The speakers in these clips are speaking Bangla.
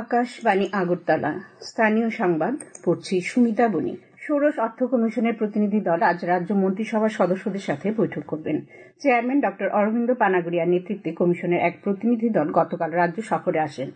আকাশবাণী আগরতলা স্থানীয় সংবাদ পড়ছি সুমিতা বণিক। ষোড়শ অর্থ কমিশনের প্রতিনিধি দল আজ রাজ্য মন্ত্রিসভার সদস্যদের সাথে বৈঠক করবেন। চেয়ারম্যান ড অরবিন্দ পানাগড়িয়ার নেতৃত্বে কমিশনের এক প্রতিনিধি দল গতকাল রাজ্য সফরে আসেন।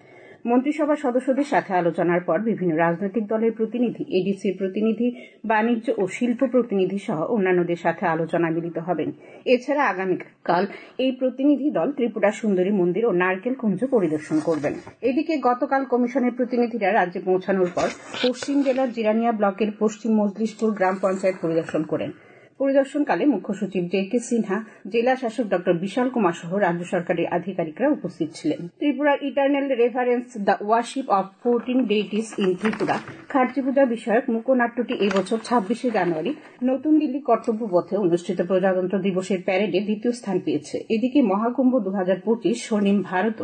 মন্ত্রিসভার সদস্যদের সাথে আলোচনার পর বিভিন্ন রাজনৈতিক দলের প্রতিনিধি, এডিসির প্রতিনিধি, বাণিজ্য ও শিল্প প্রতিনিধি সহ অন্যান্যদের সাথে আলোচনায় মিলিত হবেন। এছাড়া আগামীকাল এই প্রতিনিধি দল ত্রিপুরা সুন্দরী মন্দির ও নারকেল কুঞ্জ পরিদর্শন করবেন। এদিকে গতকাল কমিশনের প্রতিনিধিরা রাজ্যে পৌঁছানোর পর পশ্চিম জেলার জিরানিয়া ব্লকের পশ্চিম মজলিশপুর গ্রাম পঞ্চায়েত পরিদর্শন করেন। পরিদর্শনকালে মুখ্য সচিব জে.কে. সিনহা, জেলা শাসক ড বিশাল কুমার সহ রাজ্য সরকারের আধিকারিকরা উপস্থিত ছিলেন। ত্রিপুরার eternal reference the worship of 14 deities in Tripura Kharchi Puja বিষয়ক মুখনাট্যটি এই বছর 26শে জানুয়ারি নতুন দিল্লি কর্তব্য পথে অনুষ্ঠিত প্রজাতন্ত্র দিবসের প্যারেডে দ্বিতীয় স্থান পেয়েছে। এদিকে মহাকুম্ভ 2025 স্বর্ণিম ভারত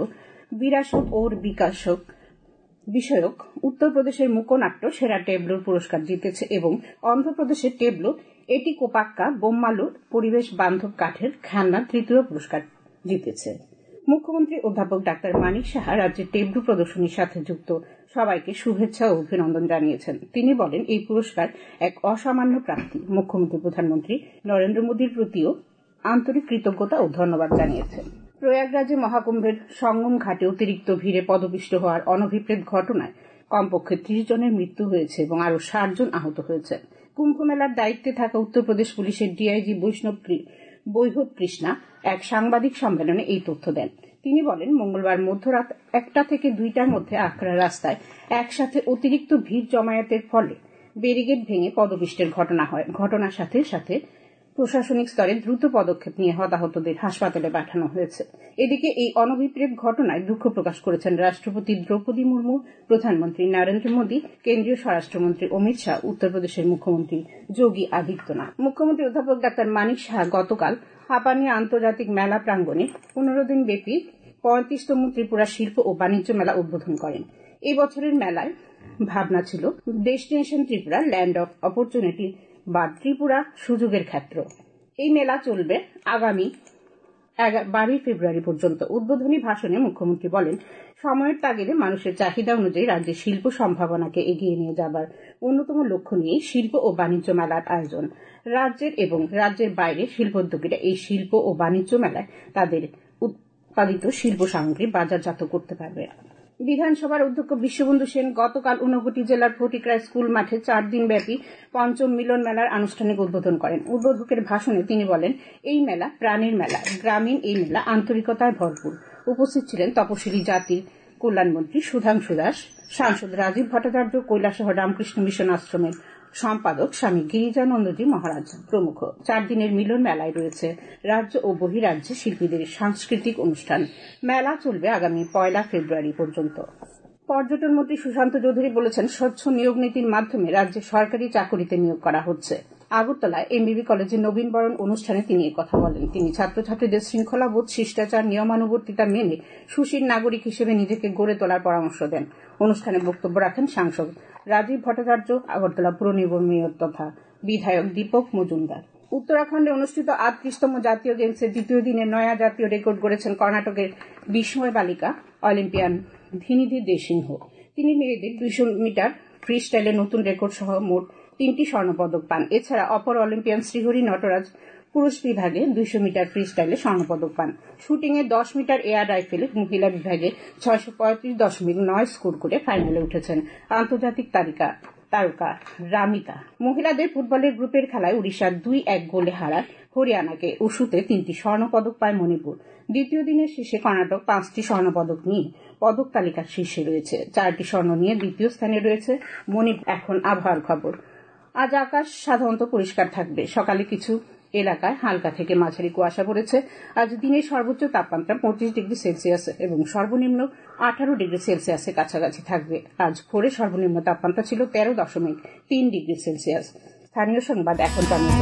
বিরাসত ওর বিকাশক বিষয়ক উত্তরপ্রদেশের মুখনাট্য সেরা টেবলোর পুরস্কার জিতেছে এবং অন্ধ্রপ্রদেশের টেবলো এটি কোপাক্কা বোম্মালুর পরিবেশ বান্ধব কাঠের খেলনা তৃতীয় পুরস্কার জিতেছে। মুখ্যমন্ত্রী অধ্যাপক ডাক্তার মানিক সাহা রাজ্যের টেবলু প্রদর্শনীর সাথে যুক্ত সবাইকে শুভেচ্ছা ও অভিনন্দন জানিয়েছেন। তিনি বলেন, এই পুরস্কার এক অসামান্য প্রাপ্তি। মুখ্যমন্ত্রী প্রধানমন্ত্রী নরেন্দ্র মোদীর প্রতিও আন্তরিক কৃতজ্ঞতা ও ধন্যবাদ জানিয়েছেন। প্রয়াগরাজে মহাকুম্ভের সঙ্গম ঘাটে অতিরিক্ত ভিড়ে পদপিষ্ট হওয়ার অনভিপ্রেত ঘটনায় কমপক্ষে 30 জনের মৃত্যু হয়েছে এবং আরও 60 জন আহত হয়েছে। কুম্ভ মেলার দায়িত্বে থাকা উত্তরপ্রদেশ পুলিশের ডিআইজি বৈভব কৃষ্ণা এক সাংবাদিক সম্মেলনে এই তথ্য দেন। তিনি বলেন, মঙ্গলবার মধ্যরাত 1টা থেকে 2টার মধ্যে আখড়া রাস্তায় একসাথে অতিরিক্ত ভিড় জমায়েতের ফলে ব্যারিকেড ভেঙে পদপিষ্টের ঘটনা হয়। ঘটনার সাথে সাথে প্রশাসনিক স্তরে দ্রুত পদক্ষেপ নিয়ে হতাহতদের হাসপাতালে পাঠানো হয়েছে। এদিকে এই অনভিপ্রেত ঘটনায় দুঃখ প্রকাশ করেছেন রাষ্ট্রপতি দ্রৌপদী মুর্মু, প্রধানমন্ত্রী নরেন্দ্র মোদী, কেন্দ্রীয় স্বরাষ্ট্রমন্ত্রী অমিত শাহ, উত্তরপ্রদেশের মুখ্যমন্ত্রী যোগী আদিত্যনাথ। মুখ্যমন্ত্রী অধ্যাপক ডাক্তার মানিক সাহা গতকাল হাপানিয়া আন্তর্জাতিক মেলা প্রাঙ্গণে 15 দিন ব্যাপী 35তম ত্রিপুরা শিল্প ও বাণিজ্য মেলা উদ্বোধন করেন। এই বছরের মেলায় ভাবনা ছিল destination Tripura, land of opportunity বা ত্রিপুরা সুযোগের ক্ষেত্র। এই মেলা চলবে আগামী 12 ফেব্রুয়ারি পর্যন্ত। উদ্বোধনী ভাষণে মুখ্যমন্ত্রী বলেন, সময়ের তাগিদে মানুষের চাহিদা অনুযায়ী রাজ্যের শিল্প সম্ভাবনাকে এগিয়ে নিয়ে যাবার অন্যতম লক্ষ্য নিয়ে শিল্প ও বাণিজ্য মেলার আয়োজন। রাজ্যের এবং রাজ্যের বাইরে শিল্পোদ্যোগীরা এই শিল্প ও বাণিজ্য মেলায় তাদের উৎপাদিত শিল্প সামগ্রী বাজারজাত করতে পারবে। বিধানসভার অধ্যক্ষ বিশ্ববন্ধু সেন গতকাল ঊনকোটি জেলার ফটিকরায় স্কুল মাঠে 4 দিন ব্যাপী পঞ্চম মিলন মেলার আনুষ্ঠানিক উদ্বোধন করেন। উদ্বোধকের ভাষণে তিনি বলেন, এই মেলা প্রাণীর মেলা, গ্রামীণ এই মেলা আন্তরিকতায় ভরপুর। উপস্থিত ছিলেন তপশিলি জাতির কল্যাণমন্ত্রী সুধাংশু দাস, সাংসদ রাজীব ভট্টাচার্য, কৈলাসহর রামকৃষ্ণ মিশন আশ্রমের সম্পাদক স্বামী গিরিজানন্দজি মহারাজ প্রমুখ। 4 দিনের মিলন মেলায় রয়েছে রাজ্য ও বহিরাজ্যে শিল্পীদের সাংস্কৃতিক অনুষ্ঠান। মেলা চলবে আগামী 1 ফেব্রুয়ারি পর্যন্ত। পর্যটন মন্ত্রী সুশান্ত চৌধুরী বলেছেন, স্বচ্ছ নিয়োগ নীতির মাধ্যমে রাজ্যে সরকারি চাকুরিতে নিয়োগ করা হচ্ছে। আগরতলায় এমবিবি কলেজে নবীনবরণ অনুষ্ঠানে তিনি একথা বলেন। তিনি ছাত্রছাত্রীদের শৃঙ্খলাবোধ, শিষ্টাচার, নিয়মানুবর্তিতা মেনে সুশীল নাগরিক হিসেবে নিজেকে গড়ে তোলার পরামর্শ দেন। অনুষ্ঠানে বক্তব্য রাখেন সাংসদ রাজীব ভট্টাচার্য, আগরতলা পুর নিগম মেয়র তথা বিধায়ক দীপক মজুমদার। উত্তরাখণ্ডে অনুষ্ঠিত 38তম জাতীয় গেমসের দ্বিতীয় দিনে নয়া জাতীয় রেকর্ড গড়েছেন কর্ণাটকের বিস্ময় বালিকা অলিম্পিয়ান ধিনিধি দেশিংহ। তিনি মেয়েদের 200 মিটার ফ্রি স্টাইলে নতুন রেকর্ড সহ মোট 3টি স্বর্ণপদক পান। এছাড়া অপর অলিম্পিয়ান শ্রীহরি নটরাজ পুরুষ বিভাগে 200 মিটার ফ্রি স্টাইলে স্বর্ণপদক পান। শুটিংয়ে 10 মিটার এয়ার রাইফেলে মহিলা বিভাগে 635.9 স্কোর করে ফাইনালে উঠেছেন আন্তর্জাতিক তারকা রামিতা। মহিলাদের ফুটবলের গ্রুপের খেলায় উড়িষ্যা 2-1 গোলে হারায় হরিয়ানাকে। উশুতে 3টি স্বর্ণপদক পায় মণিপুর। দ্বিতীয় দিনের শেষে কর্ণাটক 5টি স্বর্ণপদক নিয়ে পদক তালিকার শীর্ষে রয়েছে। 4টি স্বর্ণ নিয়ে দ্বিতীয় স্থানে রয়েছে মণিপুর। এখন আবহাওয়ার খবর। আজ আকাশ সাধারণত পরিষ্কার থাকবে। সকালে কিছু এলাকায় হালকা থেকে মাঝারি কুয়াশা পড়েছে। আজ দিনের সর্বোচ্চ তাপমাত্রা 25 ডিগ্রি সেলসিয়াস এবং সর্বনিম্ন 18 ডিগ্রি সেলসিয়াসের কাছাকাছি থাকবে। আজ ভোরে সর্বনিম্ন তাপমাত্রা ছিল 13.3 ডিগ্রি সেলসিয়াস। স্থানীয় সংবাদ এখন জানিয়ে